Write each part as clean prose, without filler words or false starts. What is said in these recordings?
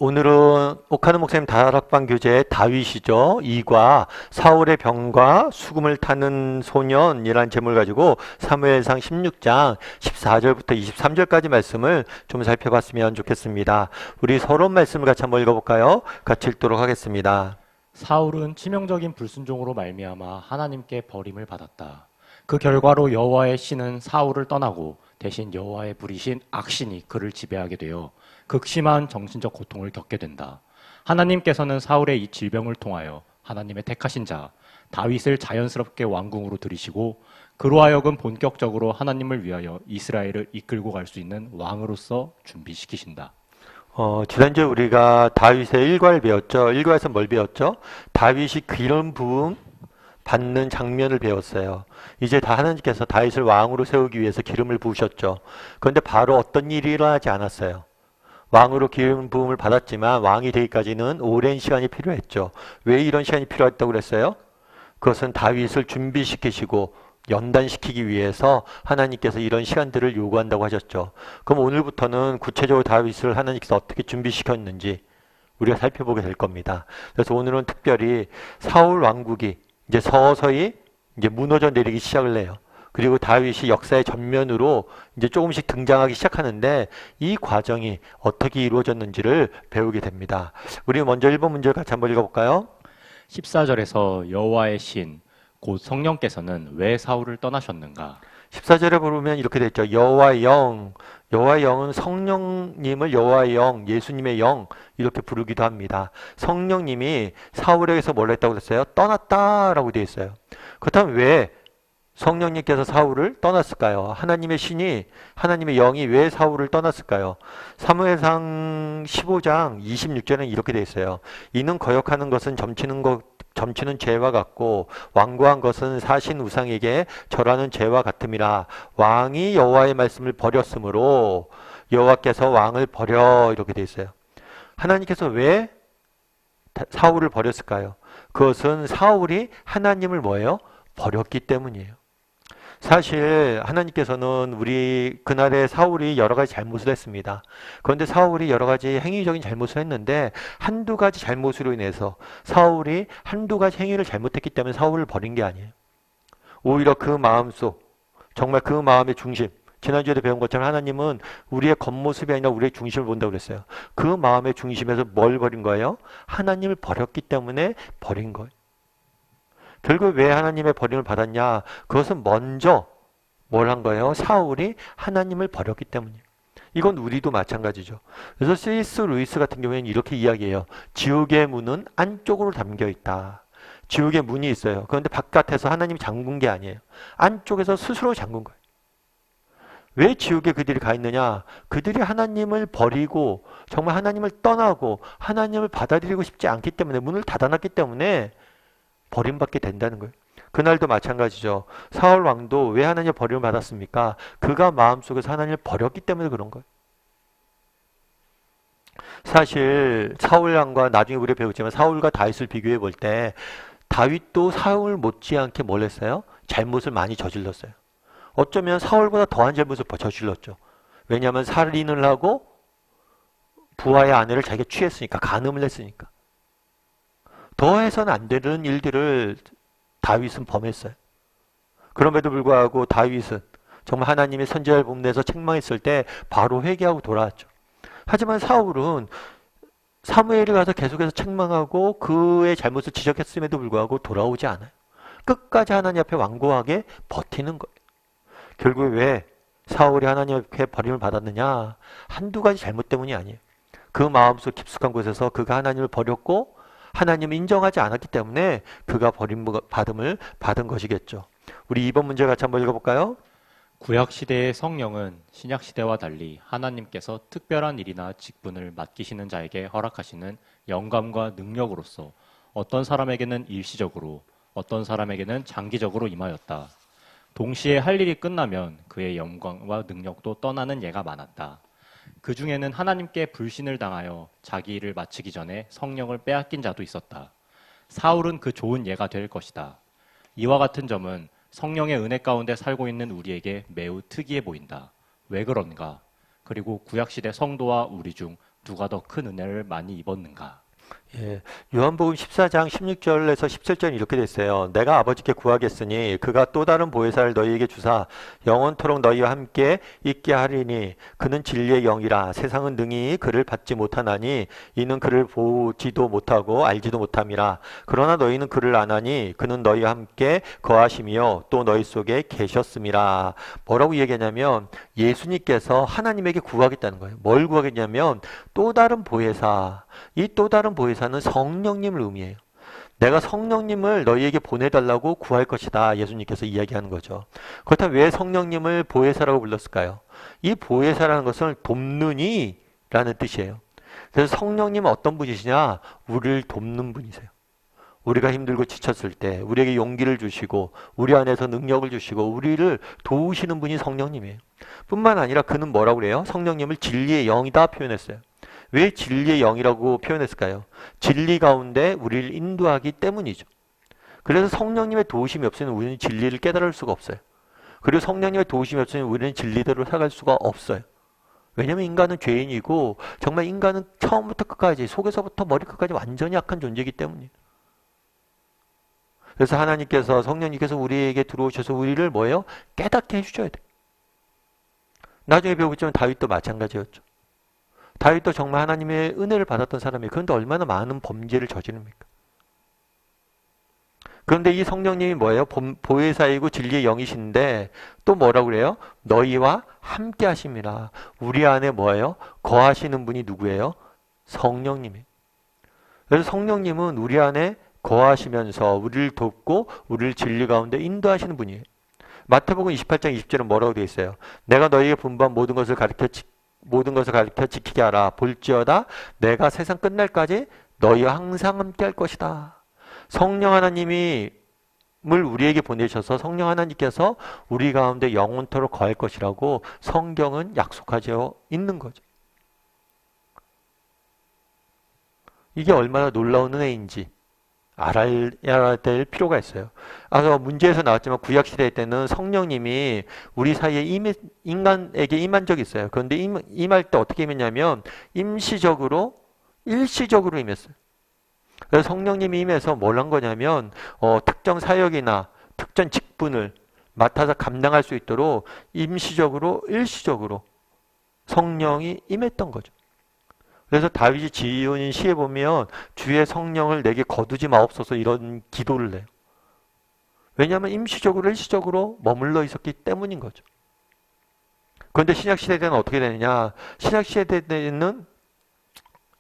오늘은 오카노 목사님 다락방 교재 다윗이죠. 2과 사울의 병과 수금을 타는 소년이라는 제목을 가지고 사무엘상 16장 14절부터 23절까지 말씀을 좀 살펴봤으면 좋겠습니다. 우리 서론 말씀을 같이 한번 읽어볼까요? 같이 읽도록 하겠습니다. 사울은 치명적인 불순종으로 말미암아 하나님께 버림을 받았다. 그 결과로 여호와의 신은 사울을 떠나고 대신 여호와의 부리신 악신이 그를 지배하게 되어 극심한 정신적 고통을 겪게 된다. 하나님께서는 사울의 이 질병을 통하여 하나님의 택하신 자 다윗을 자연스럽게 왕궁으로 들이시고 그로 하여금 본격적으로 하나님을 위하여 이스라엘을 이끌고 갈 수 있는 왕으로서 준비시키신다. 지난주에 우리가 다윗의 일과를 배웠죠. 일과에서 뭘 배웠죠? 다윗이 기름 부음 받는 장면을 배웠어요. 이제 다 하나님께서 다윗을 왕으로 세우기 위해서 기름을 부으셨죠. 그런데 바로 어떤 일이 일어나지 않았어요. 왕으로 기름 부음을 받았지만 왕이 되기까지는 오랜 시간이 필요했죠. 왜 이런 시간이 필요했다고 그랬어요? 그것은 다윗을 준비시키시고 연단시키기 위해서 하나님께서 이런 시간들을 요구한다고 하셨죠. 그럼 오늘부터는 구체적으로 다윗을 하나님께서 어떻게 준비시켰는지 우리가 살펴보게 될 겁니다. 그래서 오늘은 특별히 사울 왕국이 이제 서서히 이제 무너져 내리기 시작을 해요. 그리고 다윗이 역사의 전면으로 이제 조금씩 등장하기 시작하는데 이 과정이 어떻게 이루어졌는지를 배우게 됩니다. 우리 먼저 1번 문제를 같이 한번 읽어볼까요? 14절에서 여호와의 신, 곧 성령께서는 왜 사울을 떠나셨는가? 14절에 보면 이렇게 되어 있죠. 여호와의 영, 여호와의 영은 성령님을 여호와의 영, 예수님의 영 이렇게 부르기도 합니다. 성령님이 사울에게서 뭘 했다고 그랬어요? 떠났다라고 되어 있어요. 그렇다면 왜 성령님께서 사울을 떠났을까요? 하나님의 신이, 하나님의 영이 왜 사울을 떠났을까요? 사무엘상 15장 26절에는 이렇게 되어 있어요. 이는 거역하는 것은 점치는 죄와 같고 완고한 것은 사신 우상에게 절하는 죄와 같음이라. 왕이 여호와의 말씀을 버렸으므로 여호와께서 왕을 버려 이렇게 되어 있어요. 하나님께서 왜 사울을 버렸을까요? 그것은 사울이 하나님을 뭐예요? 버렸기 때문이에요. 사실 하나님께서는 우리 그날의 사울이 여러 가지 잘못을 했습니다. 그런데 사울이 여러 가지 행위적인 잘못을 했는데 한두 가지 잘못으로 인해서 사울이 한두 가지 행위를 잘못했기 때문에 사울을 버린 게 아니에요. 오히려 그 마음속, 정말 그 마음의 중심, 지난주에도 배운 것처럼 하나님은 우리의 겉모습이 아니라 우리의 중심을 본다고 그랬어요. 그 마음의 중심에서 뭘 버린 거예요? 하나님을 버렸기 때문에 버린 거예요. 결국 왜 하나님의 버림을 받았냐? 그것은 먼저 뭘 한 거예요? 사울이 하나님을 버렸기 때문이에요. 이건 우리도 마찬가지죠. 그래서 C.S. 루이스 같은 경우에는 이렇게 이야기해요. 지옥의 문은 안쪽으로 담겨 있다. 지옥의 문이 있어요. 그런데 바깥에서 하나님이 잠근 게 아니에요. 안쪽에서 스스로 잠근 거예요. 왜 지옥에 그들이 가 있느냐? 그들이 하나님을 버리고 정말 하나님을 떠나고 하나님을 받아들이고 싶지 않기 때문에 문을 닫아놨기 때문에 버림받게 된다는 거예요. 그날도 마찬가지죠. 사울 왕도 왜 하나님의 버림을 받았습니까? 그가 마음속에서 하나님을 버렸기 때문에 그런 거예요. 사실 사울 왕과 나중에 우리가 배우지만 사울과 다윗을 비교해 볼 때 다윗도 사울 못지않게 뭘 했어요? 잘못을 많이 저질렀어요. 어쩌면 사울보다 더한 잘못을 저질렀죠. 왜냐하면 살인을 하고 부하의 아내를 자기가 취했으니까, 간음을 했으니까. 더해서는 안 되는 일들을 다윗은 범했어요. 그럼에도 불구하고 다윗은 정말 하나님의 선지자를 보내서 책망했을 때 바로 회개하고 돌아왔죠. 하지만 사울은 사무엘이 가서 계속해서 책망하고 그의 잘못을 지적했음에도 불구하고 돌아오지 않아요. 끝까지 하나님 앞에 완고하게 버티는 거예요. 결국 왜 사울이 하나님 앞에 버림을 받았느냐? 한두 가지 잘못 때문이 아니에요. 그 마음속 깊숙한 곳에서 그가 하나님을 버렸고 하나님을 인정하지 않았기 때문에 그가 버림받음을 받은 것이겠죠. 우리 2번 문제 같이 한번 읽어볼까요? 구약시대의 성령은 신약시대와 달리 하나님께서 특별한 일이나 직분을 맡기시는 자에게 허락하시는 영감과 능력으로서 어떤 사람에게는 일시적으로, 어떤 사람에게는 장기적으로 임하였다. 동시에 할 일이 끝나면 그의 영광과 능력도 떠나는 예가 많았다. 그 중에는 하나님께 불신을 당하여 자기 일을 마치기 전에 성령을 빼앗긴 자도 있었다. 사울은 그 좋은 예가 될 것이다. 이와 같은 점은 성령의 은혜 가운데 살고 있는 우리에게 매우 특이해 보인다. 왜 그런가? 그리고 구약시대 성도와 우리 중 누가 더 큰 은혜를 많이 입었는가? 예, 요한복음 14장 16절에서 17절은 이렇게 됐어요. 내가 아버지께 구하겠으니 그가 또 다른 보혜사를 너희에게 주사 영원토록 너희와 함께 있게 하리니 그는 진리의 영이라 세상은 능히 그를 받지 못하나니 이는 그를 보지도 못하고 알지도 못함이라. 그러나 너희는 그를 아나니 그는 너희와 함께 거하시며 또 너희 속에 계셨음이라. 뭐라고 얘기하냐면 예수님께서 하나님에게 구하겠다는 거예요. 뭘 구하겠냐면 또 다른 보혜사. 이 또 다른 보혜사는 성령님을 의미해요. 내가 성령님을 너희에게 보내달라고 구할 것이다. 예수님께서 이야기하는 거죠. 그렇다면 왜 성령님을 보혜사라고 불렀을까요? 이 보혜사라는 것은 돕느니 라는 뜻이에요. 그래서 성령님은 어떤 분이시냐? 우리를 돕는 분이세요. 우리가 힘들고 지쳤을 때 우리에게 용기를 주시고 우리 안에서 능력을 주시고 우리를 도우시는 분이 성령님이에요. 뿐만 아니라 그는 뭐라고 그래요? 성령님을 진리의 영이다 표현했어요. 왜 진리의 영이라고 표현했을까요? 진리 가운데 우리를 인도하기 때문이죠. 그래서 성령님의 도우심이 없으면 우리는 진리를 깨달을 수가 없어요. 그리고 성령님의 도우심이 없으면 우리는 진리대로 살아갈 수가 없어요. 왜냐하면 인간은 죄인이고 정말 인간은 처음부터 끝까지 속에서부터 머리끝까지 완전히 약한 존재이기 때문이에요. 그래서 하나님께서 성령님께서 우리에게 들어오셔서 우리를 뭐예요? 깨닫게 해주셔야 돼요. 나중에 배우겠지만 다윗도 마찬가지였죠. 다윗도 정말 하나님의 은혜를 받았던 사람이에요. 그런데 얼마나 많은 범죄를 저지릅니까? 그런데 이 성령님이 뭐예요? 보혜사이고 진리의 영이신데 또 뭐라고 그래요? 너희와 함께 하심이라. 우리 안에 뭐예요? 거하시는 분이 누구예요? 성령님이에요. 그래서 성령님은 우리 안에 거하시면서 우리를 돕고 우리를 진리 가운데 인도하시는 분이에요. 마태복음 28장 20절은 뭐라고 되어 있어요? 내가 너희에게 분부한 모든 것을 가르쳐 지키게 하라. 볼지어다 내가 세상 끝날까지 너희와 항상 함께 할 것이다. 성령 하나님이 물 우리에게 보내셔서 성령 하나님께서 우리 가운데 영원토록 거할 것이라고 성경은 약속하져 있는 거죠. 이게 얼마나 놀라운 은혜인지 알아야 될 필요가 있어요. 아까 문제에서 나왔지만 구약시대 때는 성령님이 우리 사이에 인간에게 임한 적이 있어요. 그런데 임할 때 어떻게 임했냐면 임시적으로 일시적으로 임했어요. 그래서 성령님이 임해서 뭘 한 거냐면 특정 사역이나 특정 직분을 맡아서 감당할 수 있도록 임시적으로 일시적으로 성령이 임했던 거죠. 그래서 다윗이 지은 시에 보면 주의 성령을 내게 거두지 마옵소서 이런 기도를 해요. 왜냐하면 임시적으로 일시적으로 머물러 있었기 때문인 거죠. 그런데 신약시대 때는 어떻게 되느냐? 신약시대 때는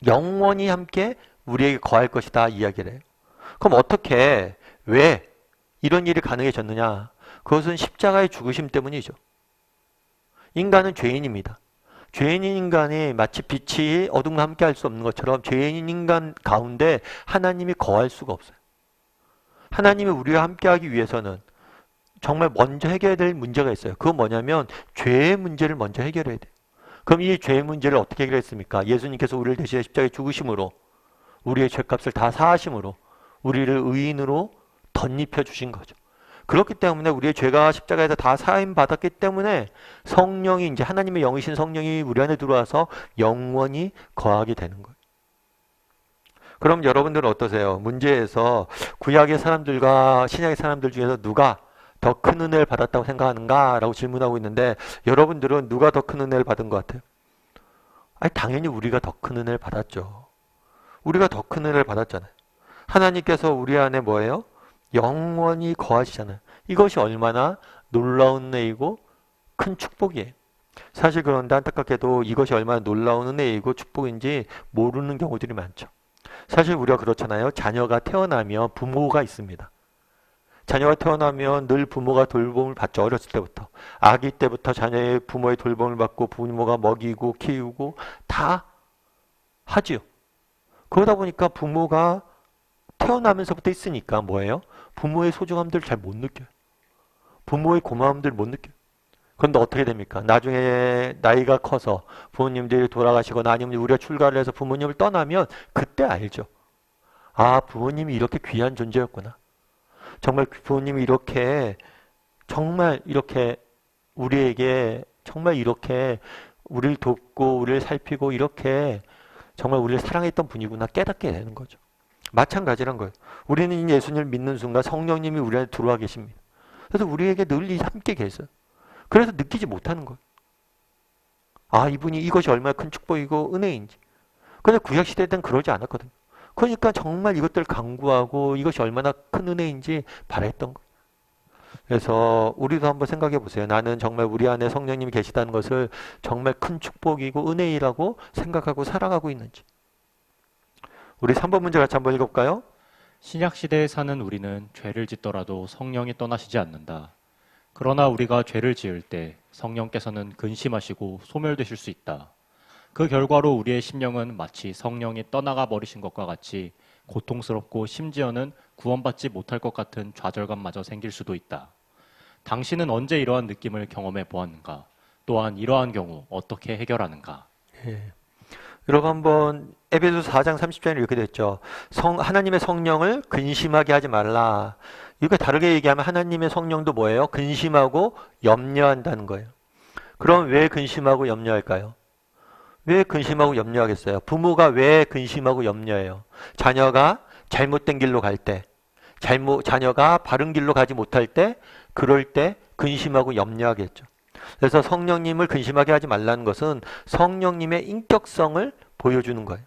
영원히 함께 우리에게 거할 것이다 이야기를 해요. 그럼 어떻게 왜 이런 일이 가능해졌느냐? 그것은 십자가의 죽으심 때문이죠. 인간은 죄인입니다. 죄인인 인간이 마치 빛이 어둠과 함께 할 수 없는 것처럼 죄인인 인간 가운데 하나님이 거할 수가 없어요. 하나님이 우리와 함께 하기 위해서는 정말 먼저 해결해야 될 문제가 있어요. 그건 뭐냐면 죄의 문제를 먼저 해결해야 돼요. 그럼 이 죄의 문제를 어떻게 해결했습니까? 예수님께서 우리를 대신해 십자가에 죽으심으로 우리의 죄값을 다 사하심으로 우리를 의인으로 덧입혀 주신 거죠. 그렇기 때문에 우리의 죄가 십자가에서 다 사함 받았기 때문에 성령이 이제 하나님의 영이신 성령이 우리 안에 들어와서 영원히 거하게 되는 거예요. 그럼 여러분들은 어떠세요? 문제에서 구약의 사람들과 신약의 사람들 중에서 누가 더 큰 은혜를 받았다고 생각하는가? 라고 질문하고 있는데 여러분들은 누가 더 큰 은혜를 받은 것 같아요? 아니, 당연히 우리가 더 큰 은혜를 받았죠. 우리가 더 큰 은혜를 받았잖아요. 하나님께서 우리 안에 뭐예요? 영원히 거하시잖아요. 이것이 얼마나 놀라운 은혜이고 큰 축복이에요. 사실 그런데 안타깝게도 이것이 얼마나 놀라운 은혜이고 축복인지 모르는 경우들이 많죠. 사실 우리가 그렇잖아요. 자녀가 태어나면 부모가 있습니다. 자녀가 태어나면 늘 부모가 돌봄을 받죠. 어렸을 때부터. 아기 때부터 자녀의 부모의 돌봄을 받고 부모가 먹이고 키우고 다 하지요. 그러다 보니까 부모가 태어나면서부터 있으니까 뭐예요? 부모의 소중함들을 잘 못 느껴요. 부모의 고마움들을 못 느껴요. 그런데 어떻게 됩니까? 나중에 나이가 커서 부모님들이 돌아가시거나 아니면 우리가 출가를 해서 부모님을 떠나면 그때 알죠. 아, 부모님이 이렇게 귀한 존재였구나. 정말 부모님이 이렇게 정말 이렇게 우리에게 정말 이렇게 우리를 돕고 우리를 살피고 이렇게 정말 우리를 사랑했던 분이구나 깨닫게 되는 거죠. 마찬가지란 거예요. 우리는 예수님을 믿는 순간 성령님이 우리 안에 들어와 계십니다. 그래서 우리에게 늘 함께 계세요. 그래서 느끼지 못하는 거예요. 아, 이분이 이것이 얼마나 큰 축복이고 은혜인지. 근데 구약시대 때는 그러지 않았거든요. 그러니까 정말 이것들 강구하고 이것이 얼마나 큰 은혜인지 바랬던 거예요. 그래서 우리도 한번 생각해 보세요. 나는 정말 우리 안에 성령님이 계시다는 것을 정말 큰 축복이고 은혜이라고 생각하고 살아가고 있는지. 우리 3번 문제 같이 한번 읽어볼까요? 신약 시대에 사는 우리는 죄를 짓더라도 성령이 떠나시지 않는다. 그러나 우리가 죄를 지을 때 성령께서는 근심하시고 소멸되실 수 있다. 그 결과로 우리의 심령은 마치 성령이 떠나가 버리신 것과 같이 고통스럽고 심지어는 구원받지 못할 것 같은 좌절감마저 생길 수도 있다. 당신은 언제 이러한 느낌을 경험해 보았는가? 또한 이러한 경우 어떻게 해결하는가? 예. 여러분 한번 에베소서 4장 30절에 이렇게 됐죠. 하나님의 성령을 근심하게 하지 말라. 이렇게 다르게 얘기하면 하나님의 성령도 뭐예요? 근심하고 염려한다는 거예요. 그럼 왜 근심하고 염려할까요? 왜 근심하고 염려하겠어요? 부모가 왜 근심하고 염려해요? 자녀가 잘못된 길로 갈 때, 자녀가 바른 길로 가지 못할 때, 그럴 때 근심하고 염려하겠죠. 그래서 성령님을 근심하게 하지 말라는 것은 성령님의 인격성을 보여주는 거예요.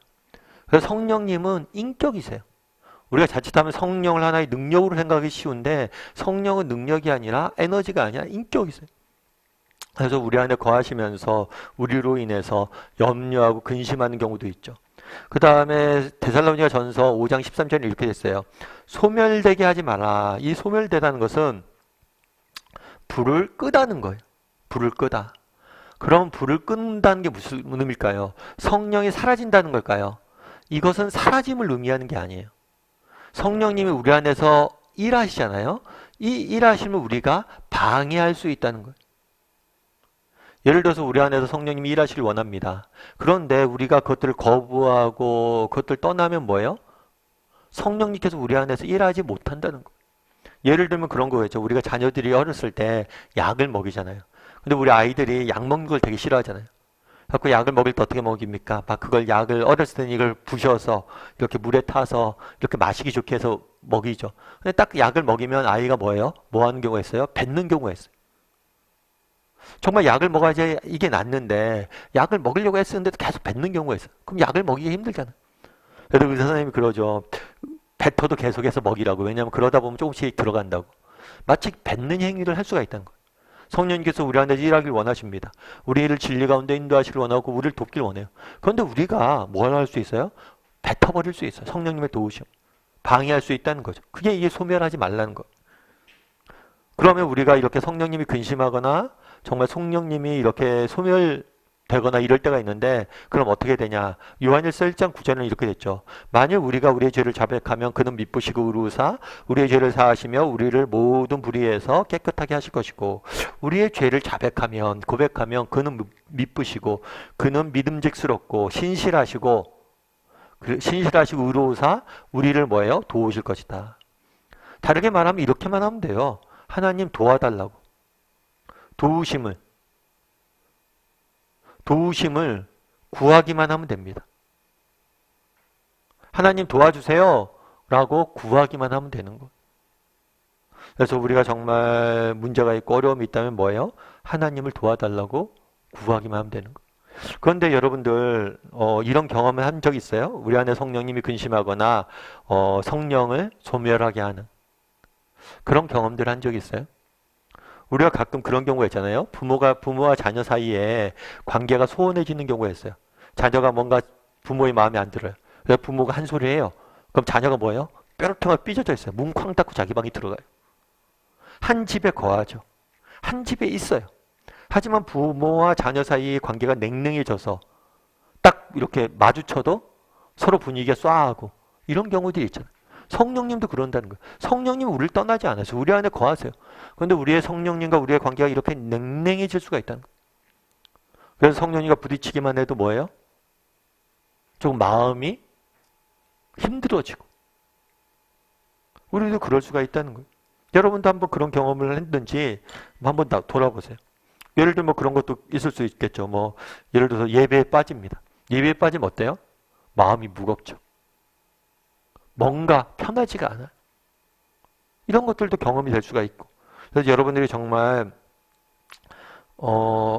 그래서 성령님은 인격이세요. 우리가 자칫하면 성령을 하나의 능력으로 생각하기 쉬운데 성령은 능력이 아니라 에너지가 아니라 인격이세요. 그래서 우리 안에 거하시면서 우리로 인해서 염려하고 근심하는 경우도 있죠. 그 다음에 데살로니가 전서 5장 13절에 이렇게 됐어요. 소멸되게 하지 마라. 이 소멸되다는 것은 불을 끄다는 거예요. 불을 끄다. 그럼 불을 끈다는 게 무슨 의미일까요? 성령이 사라진다는 걸까요? 이것은 사라짐을 의미하는 게 아니에요. 성령님이 우리 안에서 일하시잖아요. 이 일하심을 우리가 방해할 수 있다는 거예요. 예를 들어서 우리 안에서 성령님이 일하시길 원합니다. 그런데 우리가 그것들을 거부하고 그것들 떠나면 뭐예요? 성령님께서 우리 안에서 일하지 못한다는 거예요. 예를 들면 그런 거겠죠. 우리가 자녀들이 어렸을 때 약을 먹이잖아요. 근데 우리 아이들이 약 먹는 걸 되게 싫어하잖아요. 그래서 약을 먹일 때 어떻게 먹입니까? 막 그걸 약을 어렸을 때는 이걸 부셔서 이렇게 물에 타서 이렇게 마시기 좋게 해서 먹이죠. 근데 딱 약을 먹이면 아이가 뭐예요? 뭐 하는 경우가 있어요? 뱉는 경우가 있어요. 정말 약을 먹어야지 이게 낫는데 약을 먹이려고 했었는데도 계속 뱉는 경우가 있어요. 그럼 약을 먹이기 힘들잖아요. 그래서 의사 선생님이 그러죠. 뱉어도 계속해서 먹이라고. 왜냐하면 그러다 보면 조금씩 들어간다고. 마치 뱉는 행위를 할 수가 있다는 거예요. 성령님께서 우리 안에서 일하길 원하십니다. 우리를 진리 가운데 인도하시길 원하고 우리를 돕길 원해요. 그런데 우리가 뭘 할 수 있어요? 뱉어버릴 수 있어요. 성령님의 도우심. 방해할 수 있다는 거죠. 그게 이게 소멸하지 말라는 거예요. 그러면 우리가 이렇게 성령님이 근심하거나 정말 성령님이 이렇게 소멸되거나 이럴 때가 있는데 그럼 어떻게 되냐? 요한일서 1장 9절은 이렇게 됐죠. 만일 우리가 우리의 죄를 자백하면 그는 미쁘시고 의로우사 우리의 죄를 사하시며 우리를 모든 불의에서 깨끗하게 하실 것이고 우리의 죄를 자백하면 고백하면 그는 미쁘시고 그는 믿음직스럽고 신실하시고 의로우사 우리를 뭐예요? 도우실 것이다. 다르게 말하면 이렇게만 하면 돼요. 하나님 도와달라고. 도우심을 구하기만 하면 됩니다. 하나님 도와주세요 라고 구하기만 하면 되는 거예요. 그래서 우리가 정말 문제가 있고 어려움이 있다면 뭐예요? 하나님을 도와달라고 구하기만 하면 되는 거예요. 그런데 여러분들 이런 경험을 한 적 있어요? 우리 안에 성령님이 근심하거나 성령을 소멸하게 하는 그런 경험들 한 적 있어요? 우리가 가끔 그런 경우가 있잖아요. 부모와 자녀 사이에 관계가 소원해지는 경우가 있어요. 자녀가 뭔가 부모의 마음에 안 들어요. 그래서 부모가 한 소리 해요. 그럼 자녀가 뭐예요? 뾰루통하게 삐져져 있어요. 문 쾅 닫고 자기 방에 들어가요. 한 집에 거하죠. 한 집에 있어요. 하지만 부모와 자녀 사이의 관계가 냉랭해져서 딱 이렇게 마주쳐도 서로 분위기가 쏴하고 이런 경우들이 있잖아요. 성령님도 그런다는 거예요. 성령님은 우리를 떠나지 않아서 우리 안에 거하세요. 그런데 우리의 성령님과 우리의 관계가 이렇게 냉랭해질 수가 있다는 거예요. 그래서 성령님과 부딪히기만 해도 뭐예요? 조금 마음이 힘들어지고 우리도 그럴 수가 있다는 거예요. 여러분도 한번 그런 경험을 했는지 한번 돌아보세요. 예를 들면 그런 것도 있을 수 있겠죠. 예를 들어서 예배에 빠집니다. 예배에 빠지면 어때요? 마음이 무겁죠. 뭔가 편하지가 않아요. 이런 것들도 경험이 될 수가 있고. 그래서 여러분들이 정말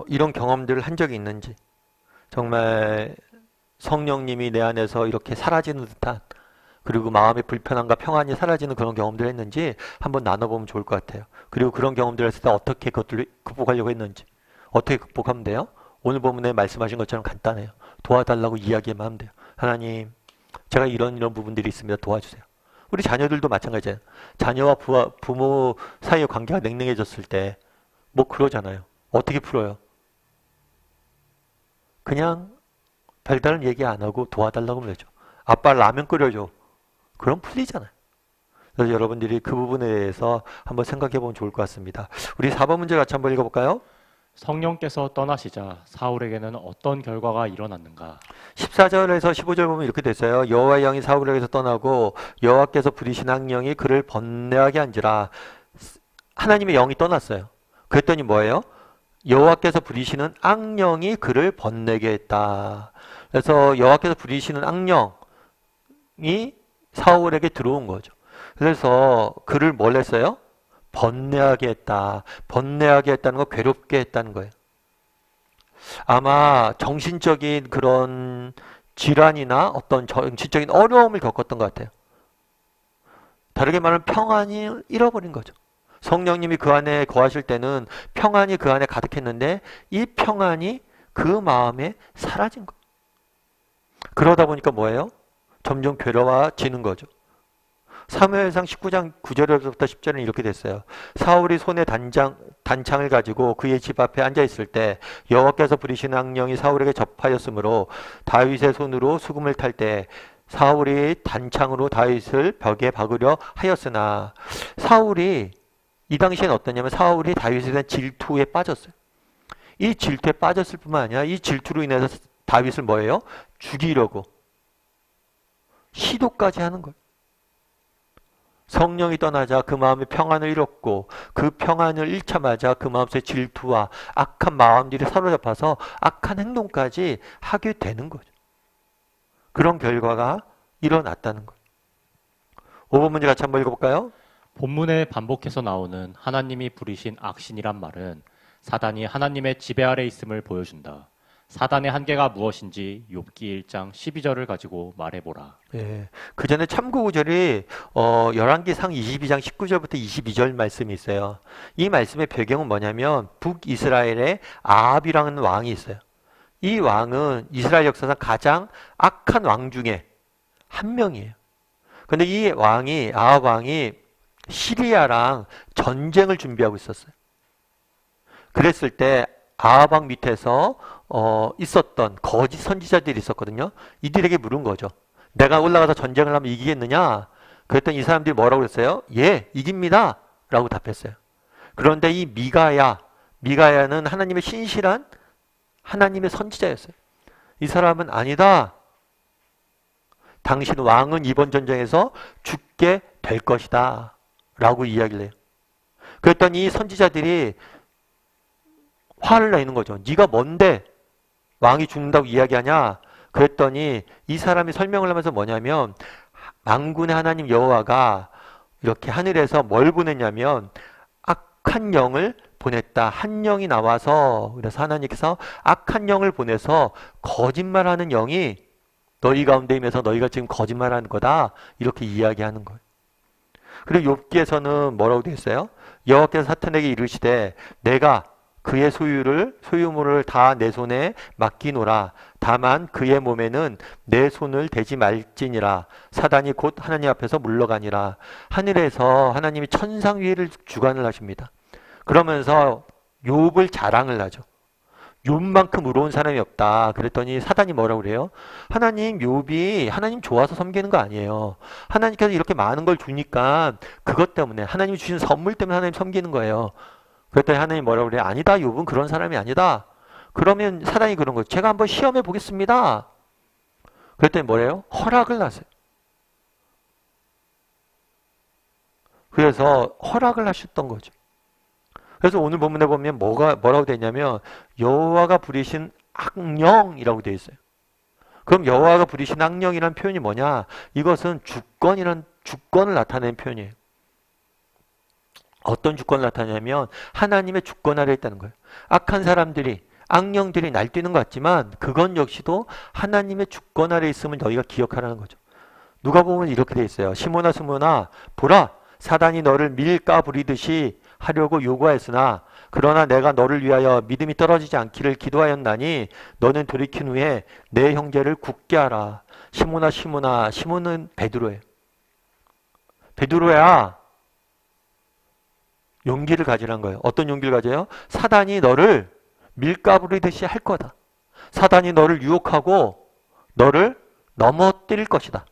이런 경험들을 한 적이 있는지, 정말 성령님이 내 안에서 이렇게 사라지는 듯한, 그리고 마음의 불편함과 평안이 사라지는 그런 경험들을 했는지 한번 나눠보면 좋을 것 같아요. 그리고 그런 경험들을 했을 때 어떻게 그것들을 극복하려고 했는지, 어떻게 극복하면 돼요? 오늘 본문에 말씀하신 것처럼 간단해요. 도와달라고 이야기만 하면 돼요. 하나님, 제가 이런 부분들이 있습니다. 도와주세요. 우리 자녀들도 마찬가지예요. 자녀와 부모 사이의 관계가 냉랭해졌을 때 뭐 그러잖아요. 어떻게 풀어요? 그냥 별다른 얘기 안 하고 도와달라고 하면 되죠. 아빠 라면 끓여줘. 그럼 풀리잖아요. 그래서 여러분들이 그 부분에 대해서 한번 생각해 보면 좋을 것 같습니다. 우리 4번 문제 같이 한번 읽어볼까요? 성령께서 떠나시자 사울에게는 어떤 결과가 일어났는가? 14절에서 15절 보면 이렇게 됐어요. 여호와의 영이 사울에게서 떠나고 여호와께서 부리신 악령이 그를 번뇌하게 한지라. 하나님의 영이 떠났어요. 그랬더니 뭐예요? 여호와께서 부리시는 악령이 그를 번뇌게 했다. 그래서 여호와께서 부리시는 악령이 사울에게 들어온 거죠. 그래서 그를 뭘 했어요? 번뇌하게 했다. 번뇌하게 했다는 건 괴롭게 했다는 거예요. 아마 정신적인 그런 질환이나 어떤 정신적인 어려움을 겪었던 것 같아요. 다르게 말하면 평안이 잃어버린 거죠. 성령님이 그 안에 거하실 때는 평안이 그 안에 가득했는데 이 평안이 그 마음에 사라진 거예요. 그러다 보니까 뭐예요? 점점 괴로워지는 거죠. 사무엘상 19장 9절부터 10절은 이렇게 됐어요. 사울이 손에 단창을 가지고 그의 집 앞에 앉아 있을 때 여호와께서 부리시는 악령이 사울에게 접하였으므로 다윗의 손으로 수금을 탈 때 사울이 단창으로 다윗을 벽에 박으려 하였으나, 사울이 이 당시엔 어떠냐면 사울이 다윗에 대한 질투에 빠졌어요. 이 질투에 빠졌을 뿐만 아니라 이 질투로 인해서 다윗을 뭐예요? 죽이려고 시도까지 하는 거예요. 성령이 떠나자 그 마음의 평안을 잃었고, 그 평안을 잃자마자 그 마음속에 질투와 악한 마음들이 사로잡아서 악한 행동까지 하게 되는 거죠. 그런 결과가 일어났다는 거예요. 5번 문제 같이 한번 읽어볼까요? 본문에 반복해서 나오는 하나님이 부리신 악신이란 말은 사단이 하나님의 지배 아래 있음을 보여준다. 사단의 한계가 무엇인지 욥기 1장 12절을 가지고 말해보라. 예. 그 전에 참고 구절이 열왕기상 22장 19절부터 22절 말씀이 있어요. 이 말씀의 배경은 뭐냐면 북이스라엘에 아합이라는 왕이 있어요. 이 왕은 이스라엘 역사상 가장 악한 왕 중에 한 명이에요. 근데 이 왕이, 아합 왕이 시리아랑 전쟁을 준비하고 있었어요. 그랬을 때 아합 왕 밑에서 있었던 거짓 선지자들이 있었거든요. 이들에게 물은 거죠. 내가 올라가서 전쟁을 하면 이기겠느냐? 그랬더니 이 사람들이 뭐라고 그랬어요? 예, 이깁니다. 라고 답했어요. 그런데 이 미가야는 하나님의 신실한 하나님의 선지자였어요. 이 사람은 아니다. 당신 왕은 이번 전쟁에서 죽게 될 것이다. 라고 이야기를 해요. 그랬더니 이 선지자들이 화를 내는 거죠. 네가 뭔데 왕이 죽는다고 이야기하냐? 그랬더니 이 사람이 설명을 하면서 뭐냐면, 만군의 하나님 여호와가 이렇게 하늘에서 뭘 보냈냐면 악한 영을 보냈다. 한 영이 나와서, 그래서 하나님께서 악한 영을 보내서 거짓말하는 영이 너희 가운데 임해서 너희가 지금 거짓말하는 거다. 이렇게 이야기하는 거예요. 그리고 욥기에서는 뭐라고 되어 있어요? 여호와께서 사탄에게 이르시되 내가 그의 소유물을 다 내 손에 맡기노라. 다만 그의 몸에는 내 손을 대지 말지니라. 사단이 곧 하나님 앞에서 물러가니라. 하늘에서 하나님이 천상 위를 주관을 하십니다. 그러면서 욥을 자랑을 하죠. 욥만큼 의로운 사람이 없다. 그랬더니 사단이 뭐라고 그래요? 하나님, 욥이 하나님 좋아서 섬기는 거 아니에요. 하나님께서 이렇게 많은 걸 주니까 그것 때문에, 하나님이 주신 선물 때문에 하나님 섬기는 거예요. 그랬더니 하나님 뭐라고 그래요? 아니다. 욥은 그런 사람이 아니다. 그러면 사단이 그런 거죠. 제가 한번 시험해 보겠습니다. 그랬더니 뭐래요? 허락을 하세요. 그래서 허락을 하셨던 거죠. 그래서 오늘 본문에 보면 뭐라고 되어 있냐면 여호와가 부리신 악령이라고 되어 있어요. 그럼 여호와가 부리신 악령이라는 표현이 뭐냐? 이것은 주권을 나타내는 표현이에요. 어떤 주권을 나타내냐면 하나님의 주권 아래에 있다는 거예요. 악한 사람들이 악령들이 날뛰는 것 같지만 그건 역시도 하나님의 주권 아래에 있음을 너희가 기억하라는 거죠. 누가 보면 이렇게 돼 있어요. 시몬아 시몬아 보라 사단이 너를 밀가 부리듯이 하려고 요구하였으나 그러나 내가 너를 위하여 믿음이 떨어지지 않기를 기도하였나니 너는 돌이킨 후에 내 형제를 굳게 하라. 시몬아 시몬아 시몬은 베드로예요. 베드로야 용기를 가지란 거예요. 어떤 용기를 가져요? 사단이 너를 밀가 부리듯이 할 거다. 사단이 너를 유혹하고 너를 넘어뜨릴 것이다.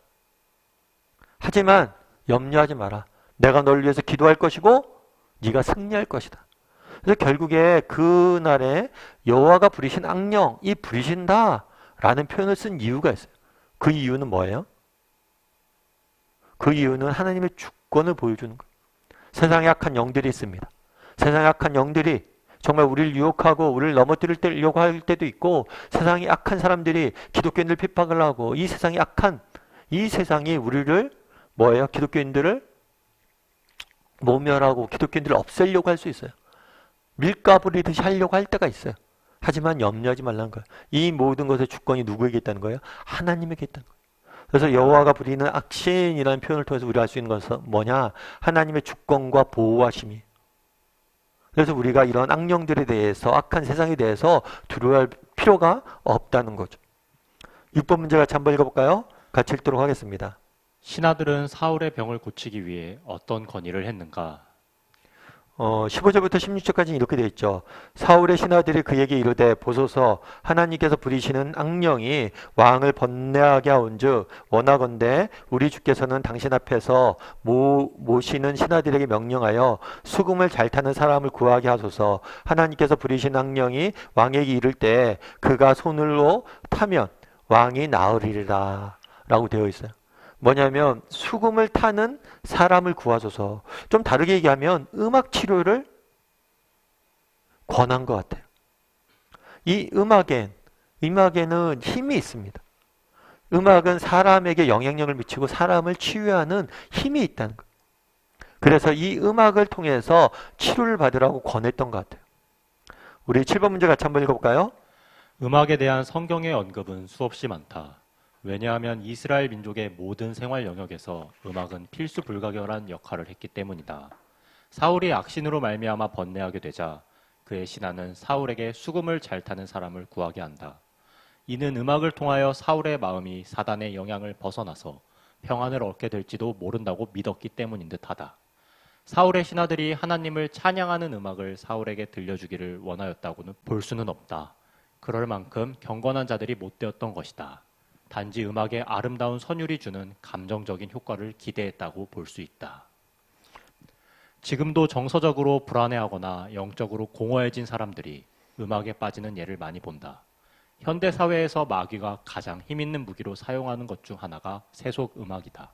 하지만 염려하지 마라. 내가 너를 위해서 기도할 것이고 네가 승리할 것이다. 그래서 결국에 그날에 여호와가 부리신 악령, 이 부리신다 라는 표현을 쓴 이유가 있어요. 그 이유는 뭐예요? 그 이유는 하나님의 주권을 보여주는 거예요. 세상에 악한 영들이 있습니다. 세상에 악한 영들이 정말 우리를 유혹하고 우리를 넘어뜨리려고 할 때도 있고 세상에 악한 사람들이 기독교인들 핍박을 하고 이 세상이 악한 이 세상이 우리를 뭐예요? 기독교인들을 모멸하고 기독교인들을 없애려고 할 수 있어요. 밀가 부리듯이 하려고 할 때가 있어요. 하지만 염려하지 말라는 거예요. 이 모든 것의 주권이 누구에게 있다는 거예요? 하나님에게 있다는 거예요. 그래서 여호와가 부리는 악신이라는 표현을 통해서 우리가 알 수 있는 것은 뭐냐? 하나님의 주권과 보호하심이. 그래서 우리가 이런 악령들에 대해서 악한 세상에 대해서 두려워할 필요가 없다는 거죠. 6번 문제 같이 한번 읽어볼까요? 같이 읽도록 하겠습니다. 신하들은 사울의 병을 고치기 위해 어떤 건의를 했는가? 15절부터 16절까지는 이렇게 되어 있죠. 사울의 신하들이 그에게 이르되 보소서 하나님께서 부리시는 악령이 왕을 번뇌하게 하온즉 원하건대 우리 주께서는 당신 앞에서 모시는 신하들에게 명령하여 수금을 잘 타는 사람을 구하게 하소서. 하나님께서 부리신 악령이 왕에게 이를 때 그가 손으로 타면 왕이 나으리라 라고 되어 있어요. 뭐냐면 수금을 타는 사람을 구하소서. 좀 다르게 얘기하면 음악 치료를 권한 것 같아요. 이 음악에는 힘이 있습니다. 음악은 사람에게 영향력을 미치고 사람을 치유하는 힘이 있다는 거예요. 그래서 이 음악을 통해서 치료를 받으라고 권했던 것 같아요. 우리 7번 문제 같이 한번 읽어볼까요? 음악에 대한 성경의 언급은 수없이 많다. 왜냐하면 이스라엘 민족의 모든 생활 영역에서 음악은 필수 불가결한 역할을 했기 때문이다. 사울이 악신으로 말미암아 번뇌하게 되자 그의 신하는 사울에게 수금을 잘 타는 사람을 구하게 한다. 이는 음악을 통하여 사울의 마음이 사단의 영향을 벗어나서 평안을 얻게 될지도 모른다고 믿었기 때문인 듯하다. 사울의 신하들이 하나님을 찬양하는 음악을 사울에게 들려주기를 원하였다고는 볼 수는 없다. 그럴 만큼 경건한 자들이 못되었던 것이다. 단지 음악의 아름다운 선율이 주는 감정적인 효과를 기대했다고 볼 수 있다. 지금도 정서적으로 불안해하거나 영적으로 공허해진 사람들이 음악에 빠지는 예를 많이 본다. 현대 사회에서 마귀가 가장 힘있는 무기로 사용하는 것 중 하나가 세속 음악이다.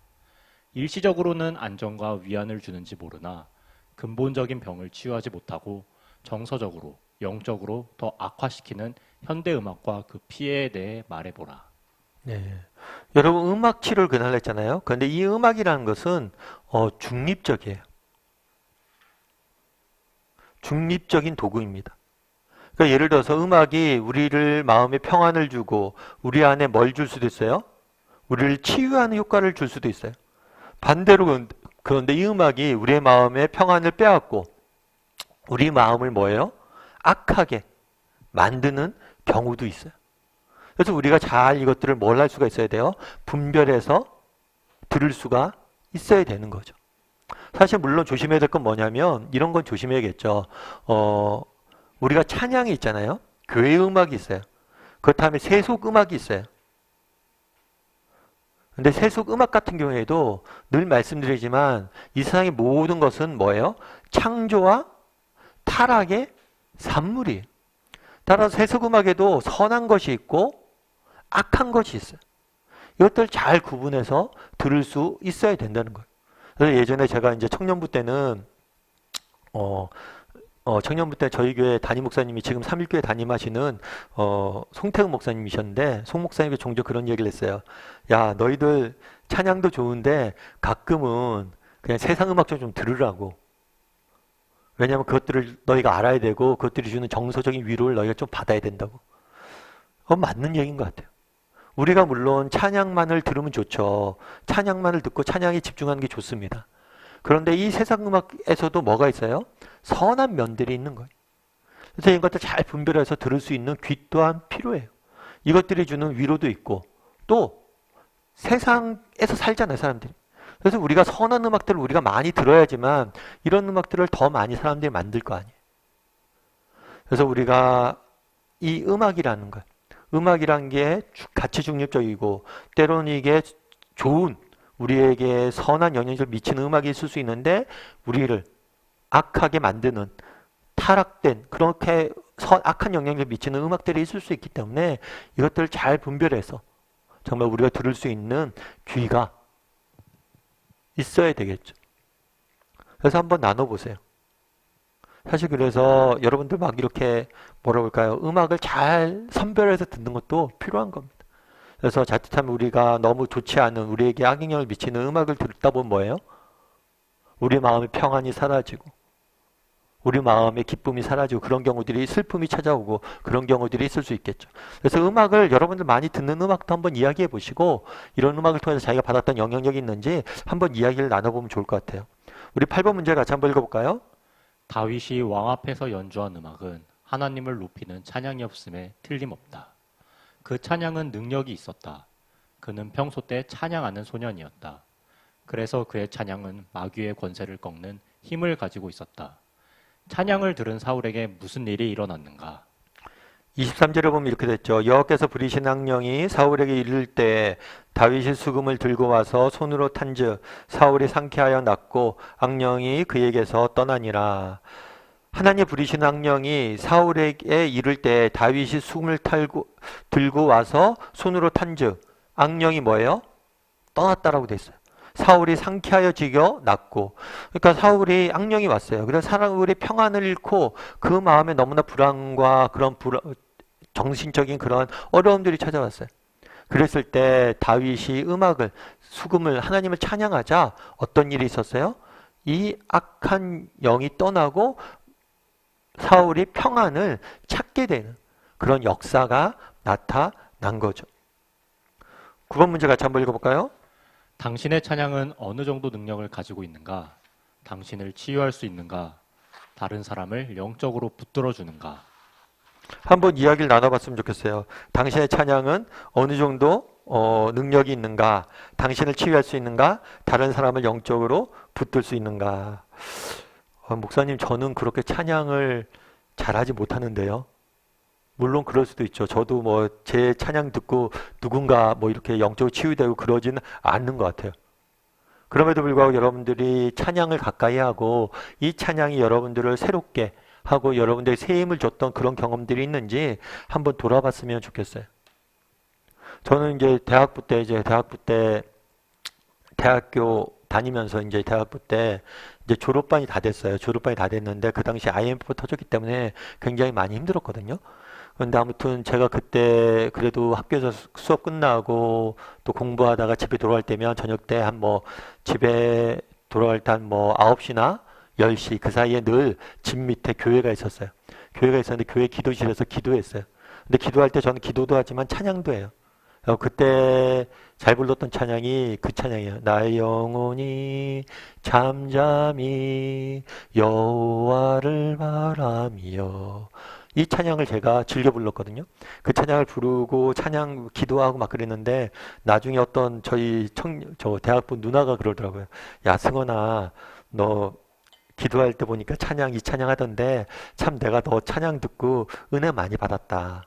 일시적으로는 안정과 위안을 주는지 모르나 근본적인 병을 치유하지 못하고 정서적으로, 영적으로 더 악화시키는 현대 음악과 그 피해에 대해 말해보라. 네. 여러분 음악 치료를 그날 했잖아요. 그런데 이 음악이라는 것은 중립적이에요. 중립적인 도구입니다. 그러니까 예를 들어서 음악이 우리를 마음에 평안을 주고 우리 안에 뭘 줄 수도 있어요. 우리를 치유하는 효과를 줄 수도 있어요. 반대로 그런데 이 음악이 우리의 마음에 평안을 빼앗고 우리 마음을 뭐예요? 악하게 만드는 경우도 있어요. 그래서 우리가 잘 이것들을 뭘 할 수가 있어야 돼요? 분별해서 들을 수가 있어야 되는 거죠. 사실 물론 조심해야 될 건 뭐냐면 이런 건 조심해야겠죠. 우리가 찬양이 있잖아요. 교회 음악이 있어요. 그렇다면 세속 음악이 있어요. 근데 세속 음악 같은 경우에도 늘 말씀드리지만 이 세상의 모든 것은 뭐예요? 창조와 타락의 산물이에요. 따라서 세속 음악에도 선한 것이 있고 악한 것이 있어요. 이것들 잘 구분해서 들을 수 있어야 된다는 거예요. 그래서 예전에 제가 이제 청년부 때는 청년부 때 저희 교회 담임 목사님이 지금 삼일교회 담임하시는 송태근 목사님이셨는데 송 목사님이 종종 그런 얘기를 했어요. 야, 너희들 찬양도 좋은데 가끔은 그냥 세상 음악 좀 들으라고. 왜냐하면 그것들을 너희가 알아야 되고 그것들이 주는 정서적인 위로를 너희가 좀 받아야 된다고. 맞는 얘기인 것 같아요. 우리가 물론 찬양만을 들으면 좋죠. 찬양만을 듣고 찬양에 집중하는 게 좋습니다. 그런데 이 세상 음악에서도 뭐가 있어요? 선한 면들이 있는 거예요. 그래서 이것들 잘 분별해서 들을 수 있는 귀 또한 필요해요. 이것들이 주는 위로도 있고 또 세상에서 살잖아요, 사람들이. 그래서 우리가 선한 음악들을 우리가 많이 들어야지만 이런 음악들을 더 많이 사람들이 만들 거 아니에요. 그래서 우리가 이 음악이라는 것, 음악이란 게 가치 중립적이고 때로는 이게 좋은 우리에게 선한 영향을 미치는 음악이 있을 수 있는데 우리를 악하게 만드는 타락된 그렇게 악한 영향을 미치는 음악들이 있을 수 있기 때문에 이것들을 잘 분별해서 정말 우리가 들을 수 있는 귀가 있어야 되겠죠. 그래서 한번 나눠보세요. 사실 그래서 여러분들 막 이렇게 뭐라 그럴까요? 음악을 잘 선별해서 듣는 것도 필요한 겁니다. 그래서 자칫하면 우리가 너무 좋지 않은 우리에게 악영향을 미치는 음악을 듣다 보면 뭐예요? 우리 마음의 평안이 사라지고 우리 마음의 기쁨이 사라지고 그런 경우들이 슬픔이 찾아오고 그런 경우들이 있을 수 있겠죠. 그래서 음악을 여러분들 많이 듣는 음악도 한번 이야기해 보시고 이런 음악을 통해서 자기가 받았던 영향력이 있는지 한번 이야기를 나눠보면 좋을 것 같아요. 우리 8번 문제 같이 한번 읽어볼까요? 다윗이 왕 앞에서 연주한 음악은 하나님을 높이는 찬양이었음에 틀림없다. 그 찬양은 능력이 있었다. 그는 평소 때 찬양하는 소년이었다. 그래서 그의 찬양은 마귀의 권세를 꺾는 힘을 가지고 있었다. 찬양을 들은 사울에게 무슨 일이 일어났는가? 23절에 보면 이렇게 됐죠. 여호와께서 부리신 악령이 사울에게 이를 때 다윗이 수금을 들고 와서 손으로 탄즉 사울이 상쾌하여 낫고 악령이 그에게서 떠나니라. 하나님 부리신 악령이 사울에게 이를 때 다윗이 수금을 들고 와서 손으로 탄즉 악령이 뭐예요? 떠났다라고 돼 있어요. 사울이 상쾌하여 지겨 낫고 그러니까 사울이 악령이 왔어요. 그래서 사울이 평안을 잃고 그 마음에 너무나 불안과 그런 정신적인 그런 어려움들이 찾아왔어요. 그랬을 때 다윗이 음악을 수금을 하나님을 찬양하자 어떤 일이 있었어요? 이 악한 영이 떠나고 사울이 평안을 찾게 되는 그런 역사가 나타난 거죠. 9번 문제 같이 한번 읽어볼까요? 당신의 찬양은 어느 정도 능력을 가지고 있는가? 당신을 치유할 수 있는가? 다른 사람을 영적으로 붙들어 주는가? 한번 이야기를 나눠봤으면 좋겠어요. 당신의 찬양은 어느 정도 능력이 있는가? 당신을 치유할 수 있는가? 다른 사람을 영적으로 붙들 수 있는가? 목사님, 저는 그렇게 찬양을 잘하지 못하는데요. 물론 그럴 수도 있죠. 저도 뭐 제 찬양 듣고 누군가 뭐 이렇게 영적으로 치유되고 그러지는 않는 것 같아요. 그럼에도 불구하고 여러분들이 찬양을 가까이 하고 이 찬양이 여러분들을 새롭게 하고 여러분들이 새 힘을 줬던 그런 경험들이 있는지 한번 돌아봤으면 좋겠어요. 저는 이제 대학부 때 대학교 다니면서 이제 대학부 때 이제 졸업반이 다 됐어요. 졸업반이 다 됐는데 그 당시 IMF가 터졌기 때문에 굉장히 많이 힘들었거든요. 그런데 아무튼 제가 그때 그래도 학교에서 수업 끝나고 또 공부하다가 집에 돌아갈 때면 저녁 때 한 뭐 집에 돌아갈 때 한 뭐 9시나 10시 그 사이에 늘 집 밑에 교회가 있었어요. 교회가 있었는데 교회 기도실에서 기도했어요. 근데 기도할 때 저는 기도도 하지만 찬양도 해요. 그때 잘 불렀던 찬양이 그 찬양이에요. 나의 영혼이 잠잠히 여호와를 바라며 이 찬양을 제가 즐겨 불렀거든요. 그 찬양을 부르고 찬양 기도하고 막 그랬는데 나중에 어떤 저 대학부 누나가 그러더라고요. 야, 승원아, 너 기도할 때 보니까 이 찬양 하던데 참 내가 너 찬양 듣고 은혜 많이 받았다.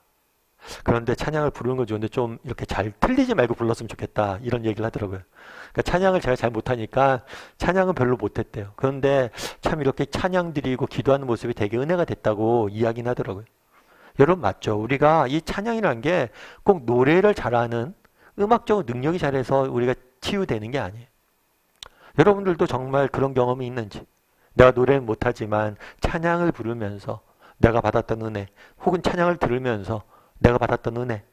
그런데 찬양을 부르는 건 좋은데 좀 이렇게 잘 틀리지 말고 불렀으면 좋겠다. 이런 얘기를 하더라고요. 그러니까 찬양을 제가 잘 못하니까 찬양은 별로 못했대요. 그런데 참 이렇게 찬양 드리고 기도하는 모습이 되게 은혜가 됐다고 이야기는 하더라고요. 여러분 맞죠? 우리가 이 찬양이라는 게 꼭 노래를 잘하는 음악적으로 능력이 잘해서 우리가 치유되는 게 아니에요. 여러분들도 정말 그런 경험이 있는지 내가 노래는 못하지만 찬양을 부르면서 내가 받았던 은혜, 혹은 찬양을 들으면서 내가 받았던 은혜,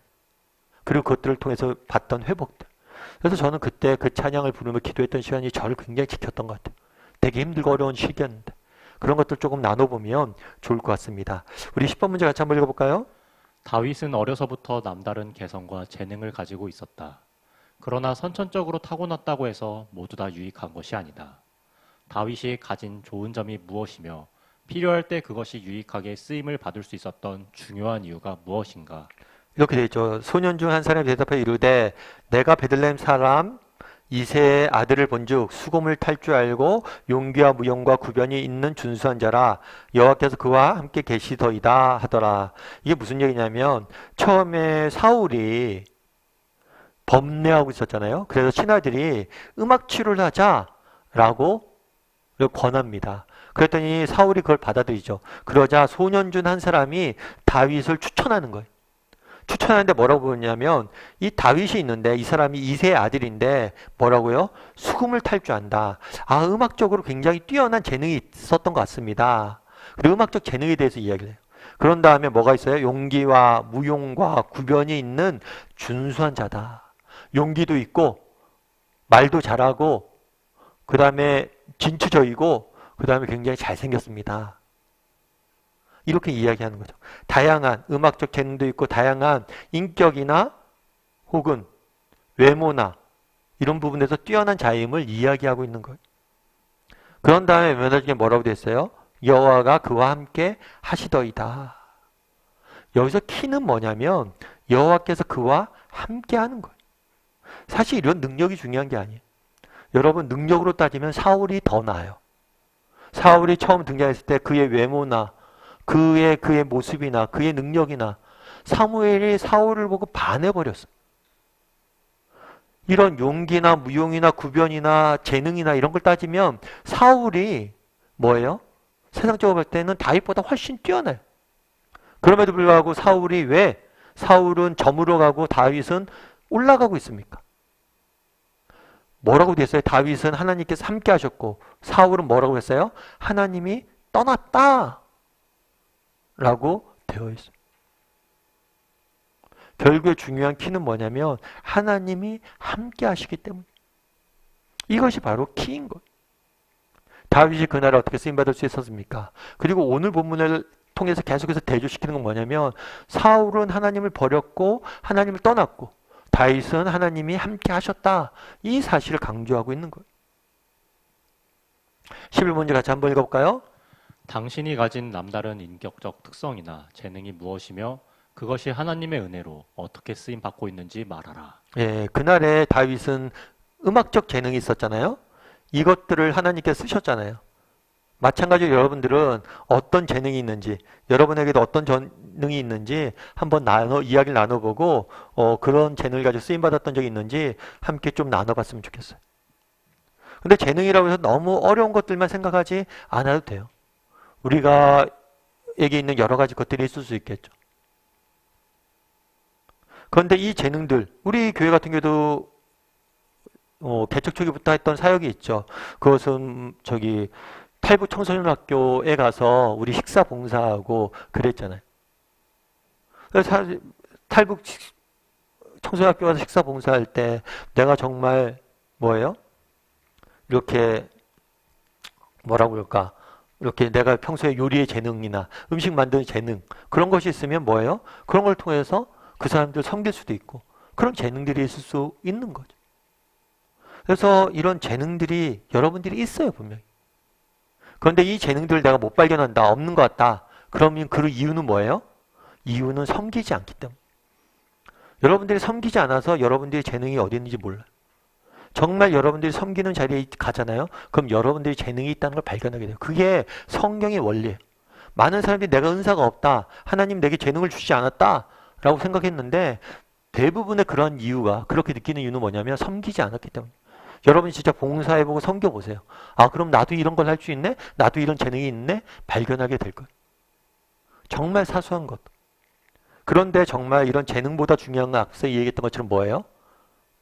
그리고 그것들을 통해서 받던 회복들. 그래서 저는 그때 그 찬양을 부르며 기도했던 시간이 저를 굉장히 지켰던 것 같아요. 되게 힘들고 어려운 시기였는데 그런 것들 조금 나눠보면 좋을 것 같습니다. 우리 10번 문제 같이 한번 읽어볼까요? 다윗은 어려서부터 남다른 개성과 재능을 가지고 있었다. 그러나 선천적으로 타고났다고 해서 모두 다 유익한 것이 아니다. 다윗이 가진 좋은 점이 무엇이며 필요할 때 그것이 유익하게 쓰임을 받을 수 있었던 중요한 이유가 무엇인가? 이렇게 되어 있죠. 소년 중 한 사람이 대답하여 이르되 내가 베들레헴 사람 이새의 아들을 본즉 수금을 탈 줄 알고 용기와 무용과 구변이 있는 준수한 자라 여호와께서 그와 함께 계시더이다 하더라. 이게 무슨 얘기냐면 처음에 사울이 범례하고 있었잖아요. 그래서 신하들이 음악 치료를 하자라고 권합니다. 그랬더니 사울이 그걸 받아들이죠. 그러자 소년 중 한 사람이 다윗을 추천하는 거예요. 추천하는데 뭐라고 보냐면 이 다윗이 있는데 이 사람이 이새의 아들인데 뭐라고요? 수금을 탈 줄 안다. 아, 음악적으로 굉장히 뛰어난 재능이 있었던 것 같습니다. 그리고 음악적 재능에 대해서 이야기를 해요. 그런 다음에 뭐가 있어요? 용기와 무용과 구변이 있는 준수한 자다. 용기도 있고 말도 잘하고 그 다음에 진취적이고 그 다음에 굉장히 잘생겼습니다. 이렇게 이야기하는 거죠. 다양한 음악적 재능도 있고 다양한 인격이나 혹은 외모나 이런 부분에서 뛰어난 자임을 이야기하고 있는 거예요. 그런 다음에 몇 절 중에 뭐라고 됐어요? 여호와가 그와 함께 하시더이다. 여기서 키는 뭐냐면 여호와께서 그와 함께 하는 거예요. 사실 이런 능력이 중요한 게 아니에요. 여러분, 능력으로 따지면 사울이 더 나아요. 사울이 처음 등장했을 때 그의 외모나 그의 모습이나 그의 능력이나 사무엘이 사울을 보고 반해버렸어요. 이런 용기나 무용이나 구변이나 재능이나 이런 걸 따지면 사울이 뭐예요? 세상적으로 볼 때는 다윗보다 훨씬 뛰어나요. 그럼에도 불구하고 사울이 왜 사울은 저물어 가고 다윗은 올라가고 있습니까? 뭐라고 됐어요? 다윗은 하나님께서 함께 하셨고 사울은 뭐라고 했어요? 하나님이 떠났다 라고 되어 있어요. 결국에 중요한 키는 뭐냐면 하나님이 함께 하시기 때문에 이것이 바로 키인 거예요. 다윗이 그날에 어떻게 쓰임받을 수 있었습니까? 그리고 오늘 본문을 통해서 계속해서 대조시키는 건 뭐냐면 사울은 하나님을 버렸고 하나님을 떠났고 다윗은 하나님이 함께 하셨다. 이 사실을 강조하고 있는 거예요. 11문제 같이 한번 읽어볼까요? 당신이 가진 남다른 인격적 특성이나 재능이 무엇이며 그것이 하나님의 은혜로 어떻게 쓰임 받고 있는지 말하라. 예, 그날에 다윗은 음악적 재능이 있었잖아요. 이것들을 하나님께서 쓰셨잖아요. 마찬가지로 여러분들은 어떤 재능이 있는지, 여러분에게도 어떤 재능이 있는지 한번 이야기를 나눠보고 그런 재능을 가지고 쓰임받았던 적이 있는지 함께 좀 나눠봤으면 좋겠어요. 근데 재능이라고 해서 너무 어려운 것들만 생각하지 않아도 돼요. 우리가 에게 있는 여러 가지 것들이 있을 수 있겠죠. 그런데 이 재능들, 우리 교회 같은 경우도 개척 초기부터 했던 사역이 있죠. 그것은 탈북 청소년학교에 가서 우리 식사 봉사하고 그랬잖아요. 그래서 탈북 청소년학교 가서 식사 봉사할 때 내가 정말 뭐예요? 이렇게 뭐라고 그럴까? 이렇게 내가 평소에 요리의 재능이나 음식 만드는 재능 그런 것이 있으면 뭐예요? 그런 걸 통해서 그 사람들 섬길 수도 있고 그런 재능들이 있을 수 있는 거죠. 그래서 이런 재능들이 여러분들이 있어요, 분명히. 그런데 이 재능들을 내가 못 발견한다, 없는 것 같다. 그러면 그 이유는 뭐예요? 이유는 섬기지 않기 때문에. 여러분들이 섬기지 않아서 여러분들의 재능이 어디 있는지 몰라요. 정말 여러분들이 섬기는 자리에 가잖아요. 그럼 여러분들이 재능이 있다는 걸 발견하게 돼요. 그게 성경의 원리예요. 많은 사람들이 내가 은사가 없다, 하나님 내게 재능을 주시지 않았다 라고 생각했는데 대부분의 그런 이유가, 그렇게 느끼는 이유는 뭐냐면 섬기지 않았기 때문에. 여러분이 진짜 봉사해보고 섬겨보세요. 아, 그럼 나도 이런 걸 할 수 있네? 나도 이런 재능이 있네? 발견하게 될 거예요. 정말 사소한 것. 그런데 정말 이런 재능보다 중요한 건 앞서 얘기했던 것처럼 뭐예요?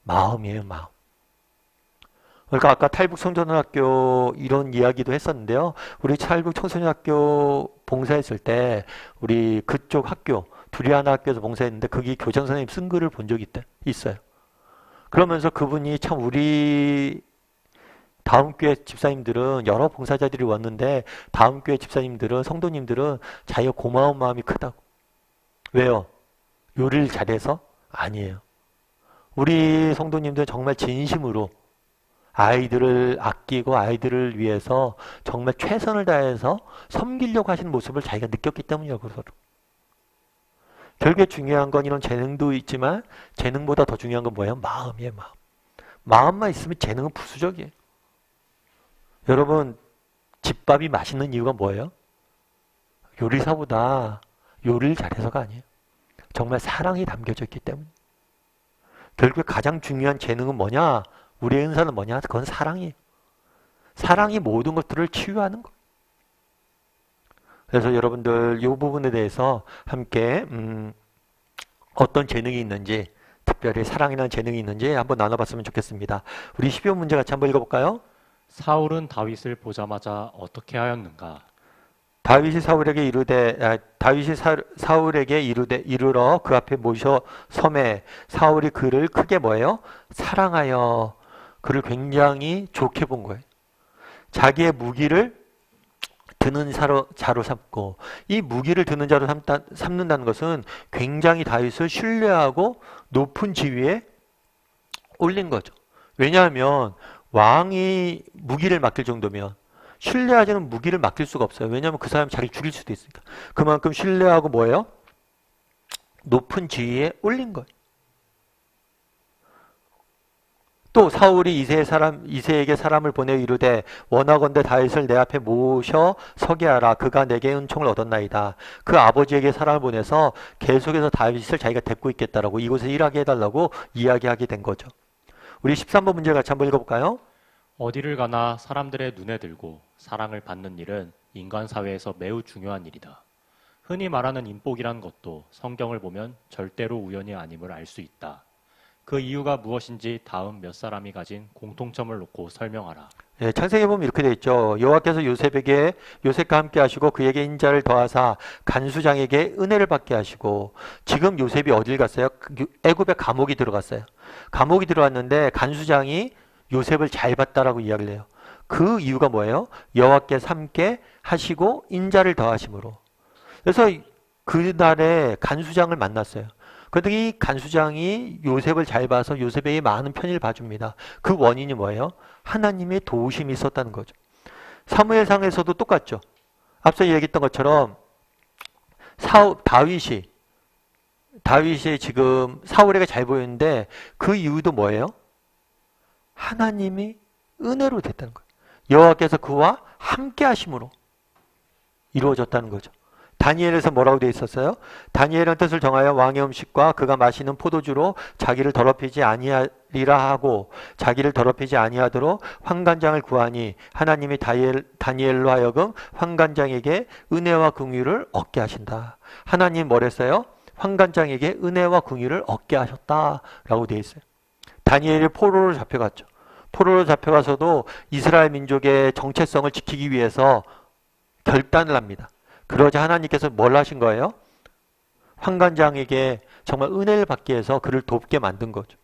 마음이에요, 마음. 그러니까 아까 탈북 청소년학교 이런 이야기도 했었는데요. 우리 탈북 청소년학교 봉사했을 때 우리 그쪽 학교 두리안 학교에서 봉사했는데 거기 교장 선생님 쓴 글을 본 적이 있어요. 그러면서 그분이 참 우리 다음 교회 집사님들은 여러 봉사자들이 왔는데 다음 교회 집사님들은 성도님들은 자기가 고마운 마음이 크다고. 왜요? 요리를 잘해서? 아니에요. 우리 성도님들은 정말 진심으로 아이들을 아끼고 아이들을 위해서 정말 최선을 다해서 섬기려고 하시는 모습을 자기가 느꼈기 때문이라고 서로. 결국에 중요한 건 이런 재능도 있지만 재능보다 더 중요한 건 뭐예요? 마음이에요, 마음. 마음만 있으면 재능은 부수적이에요. 여러분, 집밥이 맛있는 이유가 뭐예요? 요리사보다 요리를 잘해서가 아니에요. 정말 사랑이 담겨져 있기 때문에. 결국에 가장 중요한 재능은 뭐냐? 우리의 은사는 뭐냐? 그건 사랑이에요. 사랑이 모든 것들을 치유하는 거예요. 그래서 여러분들 이 부분에 대해서 함께 어떤 재능이 있는지, 특별히 사랑이라는 재능이 있는지 한번 나눠봤으면 좋겠습니다. 우리 12번 문제 같이 한번 읽어볼까요? 사울은 다윗을 보자마자 어떻게 하였는가? 다윗이 사울에게 이르러 그 앞에 모셔 섬에 사울이 그를 크게 뭐예요? 사랑하여 그를 굉장히 좋게 본 거예요. 자기의 무기를 드는 자로 삼고, 이 무기를 드는 자로 삼는다는 것은 굉장히 다윗을 신뢰하고 높은 지위에 올린 거죠. 왜냐하면 왕이 무기를 맡길 정도면 신뢰하지는 무기를 맡길 수가 없어요. 왜냐하면 그 사람이 자기를 죽일 수도 있으니까. 그만큼 신뢰하고 뭐예요? 높은 지위에 올린 거예요. 또 사울이 이새에게 사람을 보내 이르되 원하건대 다윗을 내 앞에 모셔 서게 하라. 그가 내게 은총을 얻었나이다. 그 아버지에게 사람을 보내서 계속해서 다윗을 자기가 데리고 있겠다라고 이곳에 일하게 해달라고 이야기하게 된 거죠. 우리 13번 문제 같이 한번 읽어볼까요? 어디를 가나 사람들의 눈에 들고 사랑을 받는 일은 인간 사회에서 매우 중요한 일이다. 흔히 말하는 인복이란 것도 성경을 보면 절대로 우연이 아님을 알 수 있다. 그 이유가 무엇인지 다음 몇 사람이 가진 공통점을 놓고 설명하라. 예, 창세기에 보면 이렇게 되어 있죠. 여호와께서 요셉과 함께 하시고 그에게 인자를 더하사 간수장에게 은혜를 받게 하시고, 지금 요셉이 어딜 갔어요? 애굽에 감옥이 들어갔어요. 감옥이 들어왔는데 간수장이 요셉을 잘 봤다라고 이야기를 해요. 그 이유가 뭐예요? 여호와께서 함께 하시고 인자를 더하심으로. 그래서 그날에 간수장을 만났어요. 그런데 이 간수장이 요셉을 잘 봐서 요셉에게 많은 편의를 봐줍니다. 그 원인이 뭐예요? 하나님의 도우심이 있었다는 거죠. 사무엘상에서도 똑같죠. 앞서 얘기했던 것처럼 다윗이 지금 사울에게 잘 보이는데 그 이유도 뭐예요? 하나님이 은혜로 됐다는 거예요. 여호와께서 그와 함께 하심으로 이루어졌다는 거죠. 다니엘에서 뭐라고 되어 있었어요? 다니엘은 뜻을 정하여 왕의 음식과 그가 마시는 포도주로 자기를 더럽히지 아니하리라 하고 자기를 더럽히지 아니하도록 환관장을 구하니 하나님이 다니엘로 하여금 환관장에게 은혜와 긍휼을 얻게 하신다. 하나님 뭐랬어요? 환관장에게 은혜와 긍휼을 얻게 하셨다라고 되어 있어요. 다니엘이 포로로 잡혀갔죠. 포로로 잡혀가서도 이스라엘 민족의 정체성을 지키기 위해서 결단을 합니다. 그러자 하나님께서 뭘 하신 거예요? 환관장에게 정말 은혜를 받게 해서 그를 돕게 만든 거죠.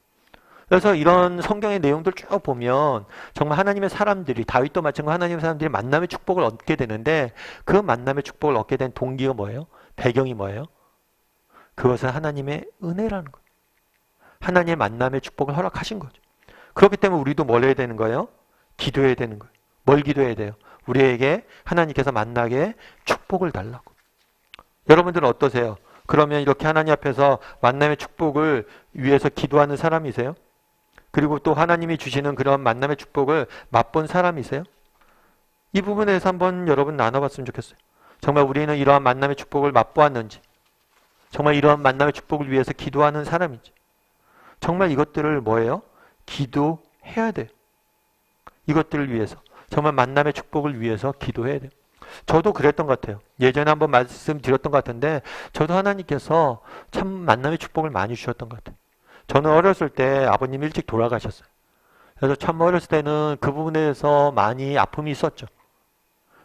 그래서 이런 성경의 내용들 쭉 보면 정말 하나님의 사람들이, 다윗도 마찬가지로 하나님의 사람들이 만남의 축복을 얻게 되는데, 그 만남의 축복을 얻게 된 동기가 뭐예요? 배경이 뭐예요? 그것은 하나님의 은혜라는 거예요. 하나님의 만남의 축복을 허락하신 거죠. 그렇기 때문에 우리도 뭘 해야 되는 거예요? 기도해야 되는 거예요. 뭘 기도해야 돼요? 우리에게 하나님께서 만나게 축복을 달라고. 여러분들은 어떠세요? 그러면 이렇게 하나님 앞에서 만남의 축복을 위해서 기도하는 사람이세요? 그리고 또 하나님이 주시는 그런 만남의 축복을 맛본 사람이세요? 이 부분에 대해서 한번 여러분 나눠봤으면 좋겠어요. 정말 우리는 이러한 만남의 축복을 맛보았는지, 정말 이러한 만남의 축복을 위해서 기도하는 사람인지, 정말 이것들을 뭐예요? 기도해야 돼요. 이것들을 위해서, 정말 만남의 축복을 위해서 기도해야 돼요. 저도 그랬던 것 같아요. 예전에 한번 말씀드렸던 것 같은데, 저도 하나님께서 참 만남의 축복을 많이 주셨던 것 같아요. 저는 어렸을 때 아버님이 일찍 돌아가셨어요. 그래서 참 어렸을 때는 그 부분에 대해서 많이 아픔이 있었죠.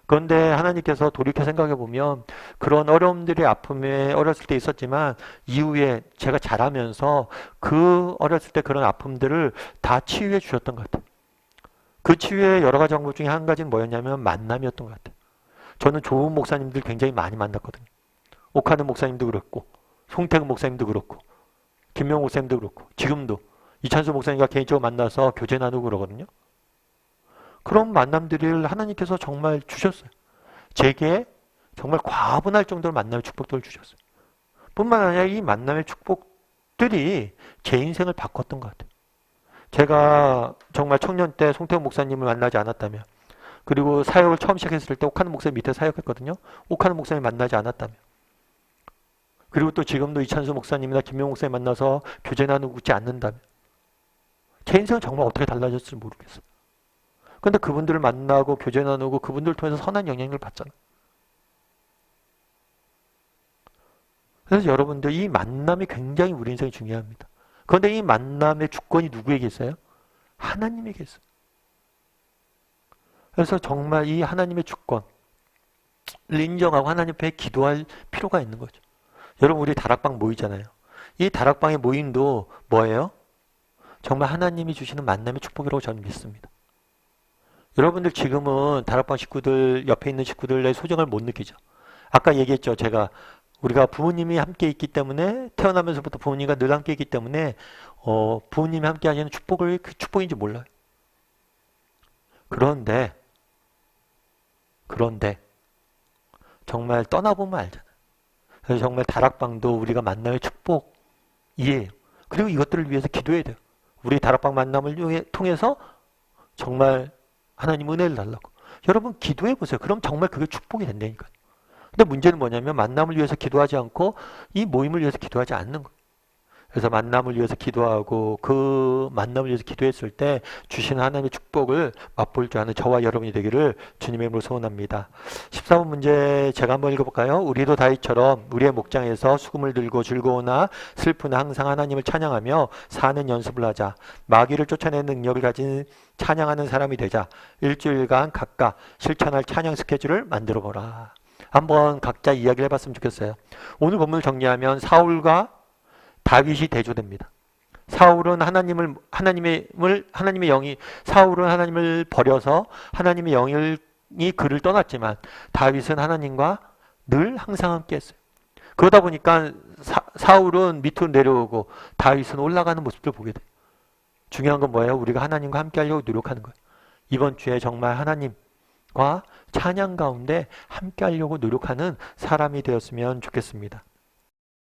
그런데 하나님께서 돌이켜 생각해 보면 그런 어려움들이 아픔에 어렸을 때 있었지만 이후에 제가 자라면서 그 어렸을 때 그런 아픔들을 다 치유해 주셨던 것 같아요. 그 치유의 여러 가지 방법 중에 한 가지는 뭐였냐면 만남이었던 것 같아요. 저는 좋은 목사님들 굉장히 많이 만났거든요. 옥하는 목사님도 그렇고 송태근 목사님도 그렇고 김명 목사님도 그렇고 지금도 이찬수 목사님과 개인적으로 만나서 교제 나누고 그러거든요. 그런 만남들을 하나님께서 정말 주셨어요. 제게 정말 과분할 정도로 만남의 축복들을 주셨어요. 뿐만 아니라 이 만남의 축복들이 제 인생을 바꿨던 것 같아요. 제가 정말 청년 때 송태훈 목사님을 만나지 않았다면, 그리고 사역을 처음 시작했을 때 옥하는 목사님 밑에 사역했거든요. 옥하는 목사님 만나지 않았다면, 그리고 또 지금도 이찬수 목사님이나 김명 목사님 만나서 교제 나누고 있지 않는다면 제 인생은 정말 어떻게 달라졌을지 모르겠어요. 근데 그분들을 만나고 교제 나누고 그분들을 통해서 선한 영향을 받잖아요. 그래서 여러분들 이 만남이 굉장히 우리 인생에 중요합니다. 그런데 이 만남의 주권이 누구에게 있어요? 하나님에게 있어요. 그래서 정말 이 하나님의 주권을 인정하고 하나님 앞에 기도할 필요가 있는 거죠. 여러분 우리 다락방 모이잖아요. 이 다락방의 모임도 뭐예요? 정말 하나님이 주시는 만남의 축복이라고 저는 믿습니다. 여러분들 지금은 다락방 식구들, 옆에 있는 식구들의 소중함을 못 느끼죠. 아까 얘기했죠. 제가 우리가 부모님이 함께 있기 때문에 태어나면서부터 부모님과 늘 함께 있기 때문에 부모님이 함께 하시는 축복을 그 축복인지 몰라요. 그런데 정말 떠나보면 알잖아요. 그래서 정말 다락방도 우리가 만남의 축복이에요. 그리고 이것들을 위해서 기도해야 돼요. 우리 다락방 만남을 통해서 정말 하나님 은혜를 달라고. 여러분 기도해 보세요. 그럼 정말 그게 축복이 된다니까요. 근데 문제는 뭐냐면 만남을 위해서 기도하지 않고 이 모임을 위해서 기도하지 않는 거예요. 그래서 만남을 위해서 기도하고 그 만남을 위해서 기도했을 때 주시는 하나님의 축복을 맛볼 줄 아는 저와 여러분이 되기를 주님의 이름으로 소원합니다. 14번 문제 제가 한번 읽어볼까요? 우리도 다윗처럼 우리의 목장에서 수금을 들고 즐거우나 슬프나 항상 하나님을 찬양하며 사는 연습을 하자. 마귀를 쫓아내는 능력을 가진 찬양하는 사람이 되자. 일주일간 각각 실천할 찬양 스케줄을 만들어보라. 한번 각자 이야기를 해봤으면 좋겠어요. 오늘 본문을 정리하면 사울과 다윗이 대조됩니다. 사울은 하나님의 영이 사울은 하나님을 버려서 하나님의 영이 그를 떠났지만 다윗은 하나님과 늘 항상 함께했어요. 그러다 보니까 사울은 밑으로 내려오고 다윗은 올라가는 모습을 보게 돼요. 중요한 건 뭐예요? 우리가 하나님과 함께하려고 노력하는 거예요. 이번 주에 정말 하나님과 찬양 가운데 함께하려고 노력하는 사람이 되었으면 좋겠습니다.